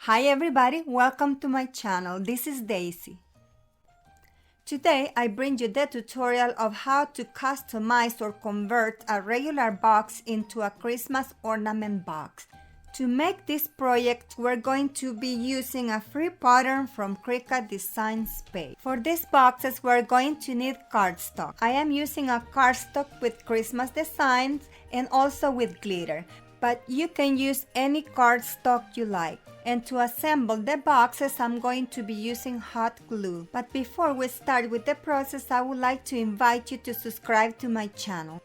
Hi everybody, welcome to my channel. This is Daisy. Today I bring you the tutorial of how to customize or convert a regular box into a Christmas ornament box. To make this project, we're going to be using a free pattern from Cricut Design Space. For these boxes, we're going to need cardstock. I am using a cardstock with Christmas designs and also with glitter, but you can use any cardstock you like. And to assemble the boxes, I'm going to be using hot glue. But before we start with the process, I would like to invite you to subscribe to my channel.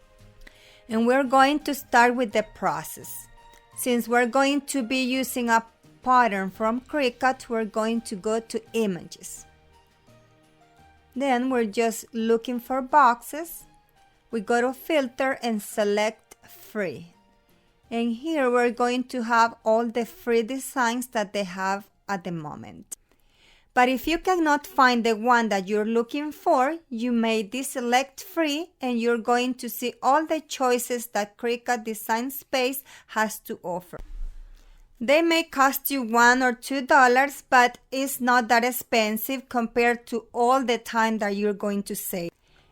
And we're going to start with the process. Since we're going to be using a pattern from Cricut, we're going to go to Images. Then we're just looking for boxes. We go to Filter and select Free. And here we're going to have all the free designs that they have at the moment. But if you cannot find the one that you're looking for, you may deselect free and you're going to see all the choices that Cricut Design Space has to offer. They may cost you $1 or $2, but it's not that expensive compared to all the time that you're going to save.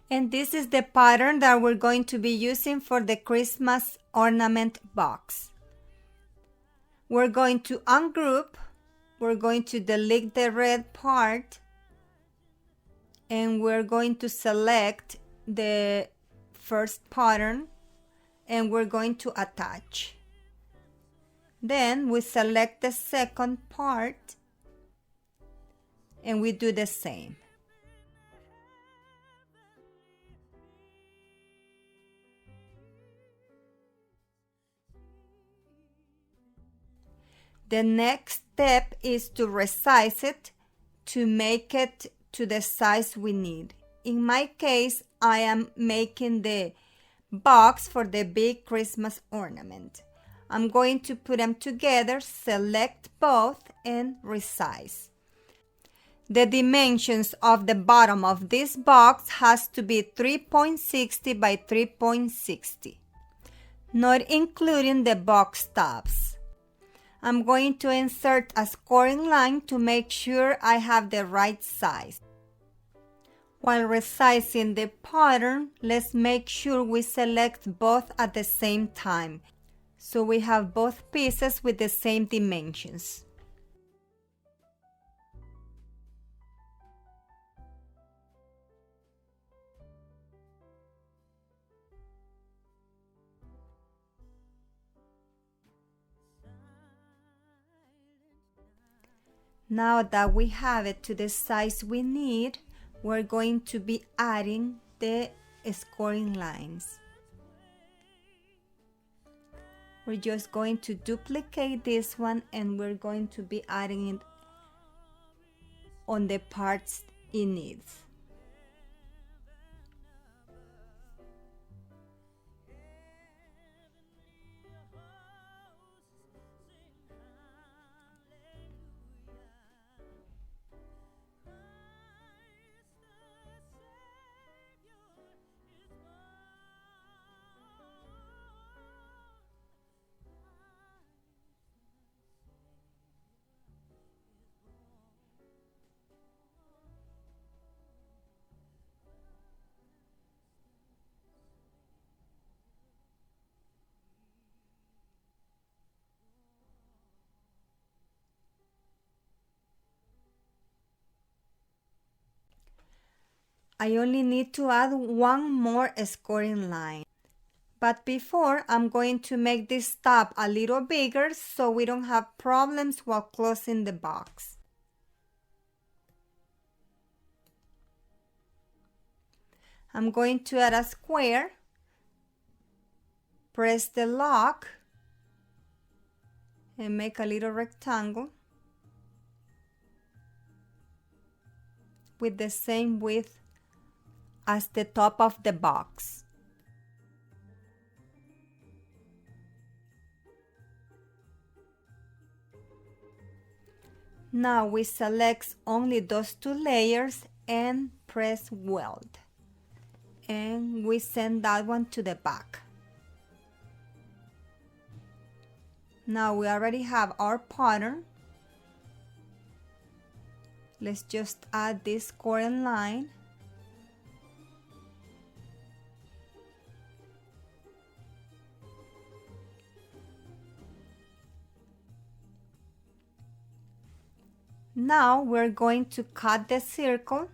And this is the pattern that we're going to be using for the Christmas ornament box. We're going to ungroup. We're going to delete the red part. And we're going to select the first pattern. And we're going to attach. Then we select the second part. And we do the same. The next step is to resize it to make it to the size we need. In my case, I am making the box for the big Christmas ornament. I'm going to put them together, select both, and resize. The dimensions of the bottom of this box has to be 3.60 by 3.60, not including the box tops. I'm going to insert a scoring line to make sure I have the right size. While resizing the pattern, let's make sure we select both at the same time, so we have both pieces with the same dimensions. Now that we have it to the size we need, we're going to be adding the scoring lines. We're just going to duplicate this one and we're going to be adding it on the parts it needs. I only need to add one more scoring line. But before, I'm going to make this top a little bigger so we don't have problems while closing the box. I'm going to add a square, press the lock, and make a little rectangle with the same width as the top of the box. Now we select only those two layers and press weld. And we send that one to the back. Now we already have our pattern. Let's just add this scoring line. Now we're going to cut the circle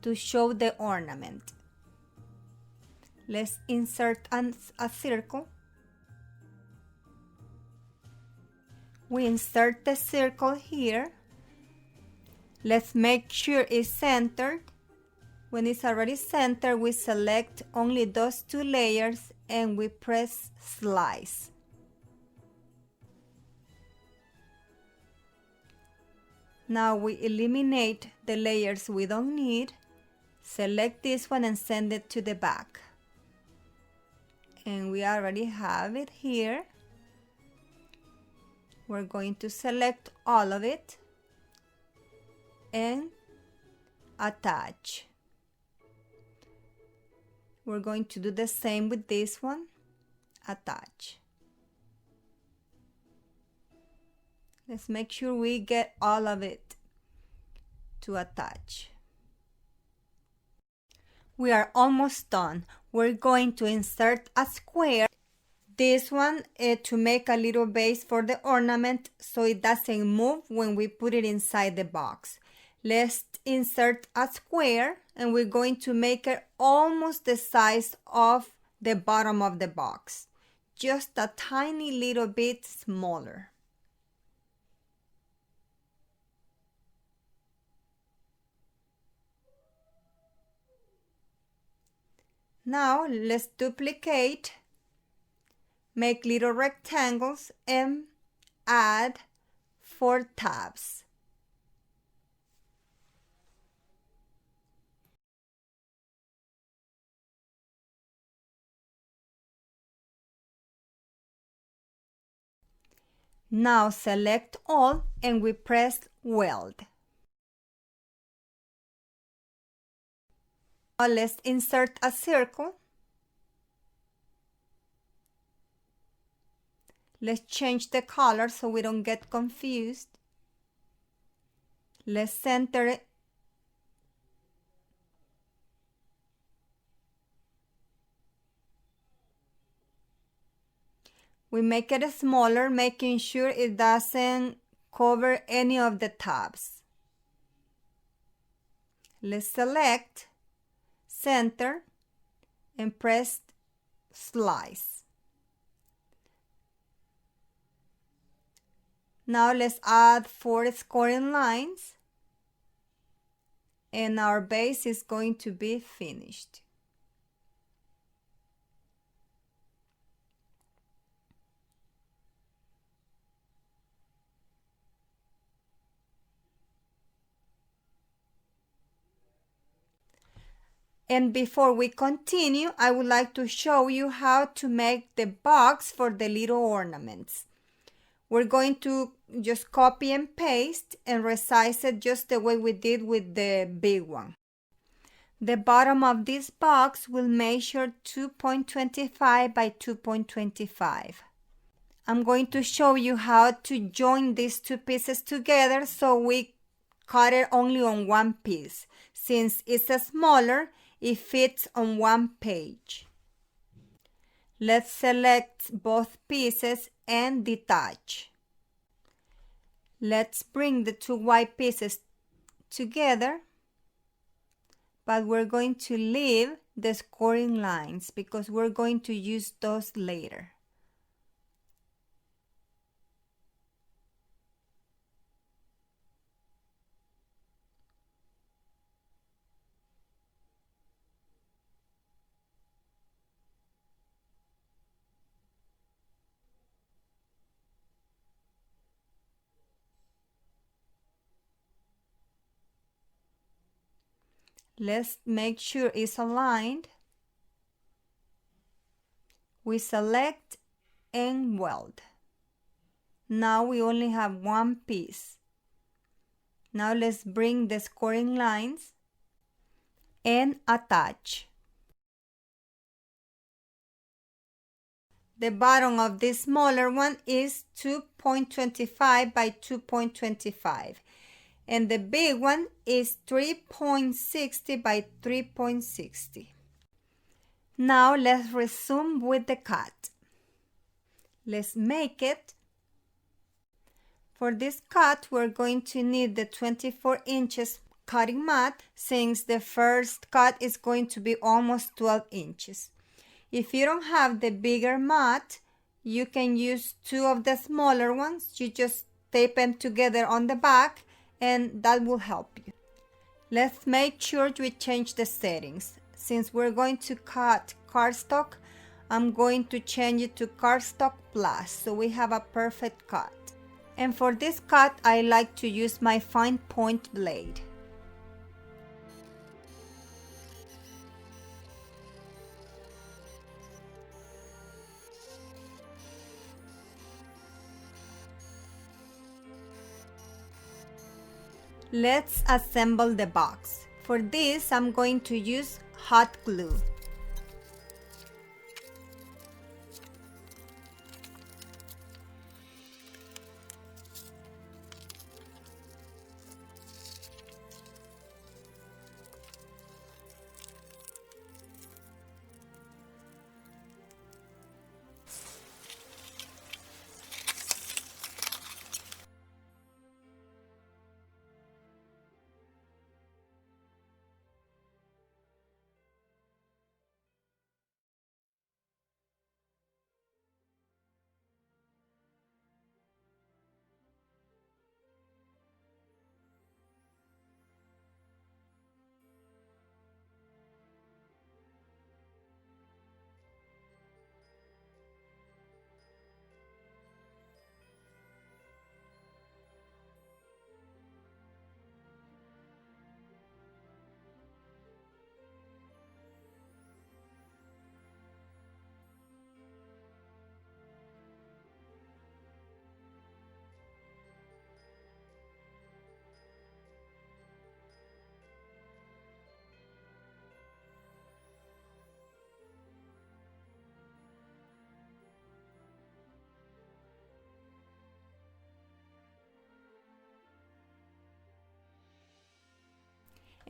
to show the ornament. Let's insert a circle. We insert the circle here. Let's make sure it's centered. When it's already centered, we select only those two layers and we press slice. Now we eliminate the layers we don't need. Select this one and send it to the back. And we already have it here. We're going to select all of it and attach. We're going to do the same with this one. Attach. Let's make sure we get all of it to attach. We are almost done. We're going to insert a square. This one to make a little base for the ornament so it doesn't move when we put it inside the box. Let's insert a square and we're going to make it almost the size of the bottom of the box. Just a tiny little bit smaller. Now let's duplicate, make little rectangles and add 4 tabs. Now select all and we press weld. Now let's insert a circle. Let's change the color so we don't get confused. Let's center it. We make it smaller, making sure it doesn't cover any of the tabs. Let's select, center, and press slice. Now let's add 4 scoring lines and our base is going to be finished. And before we continue, I would like to show you how to make the box for the little ornaments. We're going to just copy and paste and resize it just the way we did with the big one. The bottom of this box will measure 2.25 by 2.25. I'm going to show you how to join these 2 pieces together so we cut it only on 1 piece. Since it's a smaller, it fits on 1 page. Let's select both pieces and detach. Let's bring the 2 white pieces together, but we're going to leave the scoring lines because we're going to use those later. Let's make sure it's aligned. We select and weld. Now we only have 1 piece. Now let's bring the scoring lines and attach. The bottom of this smaller one is 2.25 by 2.25. and the big one is 3.60 by 3.60. Now let's resume with the cut. Let's make it. For this cut, we're going to need the 24 inches cutting mat, since the first cut is going to be almost 12 inches. If you don't have the bigger mat, you can use two of the smaller ones. You just tape them together on the back and that will help you. Let's make sure we change the settings. Since we're going to cut cardstock, I'm going to change it to cardstock plus so we have a perfect cut. And for this cut, I like to use my fine point blade. Let's assemble the box. For this, I'm going to use hot glue.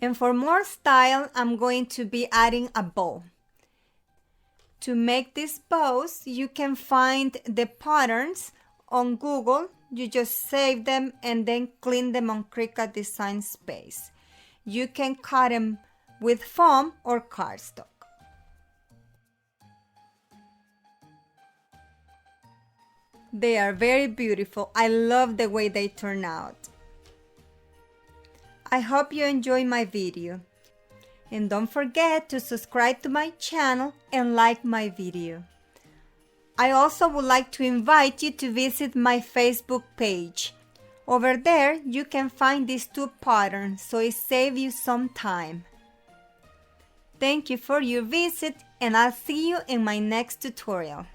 And for more style, I'm going to be adding a bow. To make these bows, you can find the patterns on Google. You just save them and then clean them on Cricut Design Space. You can cut them with foam or cardstock. They are very beautiful. I love the way they turn out. I hope you enjoy my video. And don't forget to subscribe to my channel and like my video. I also would like to invite you to visit my Facebook page. Over there, you can find these two patterns, so it saves you some time. Thank you for your visit, and I'll see you in my next tutorial.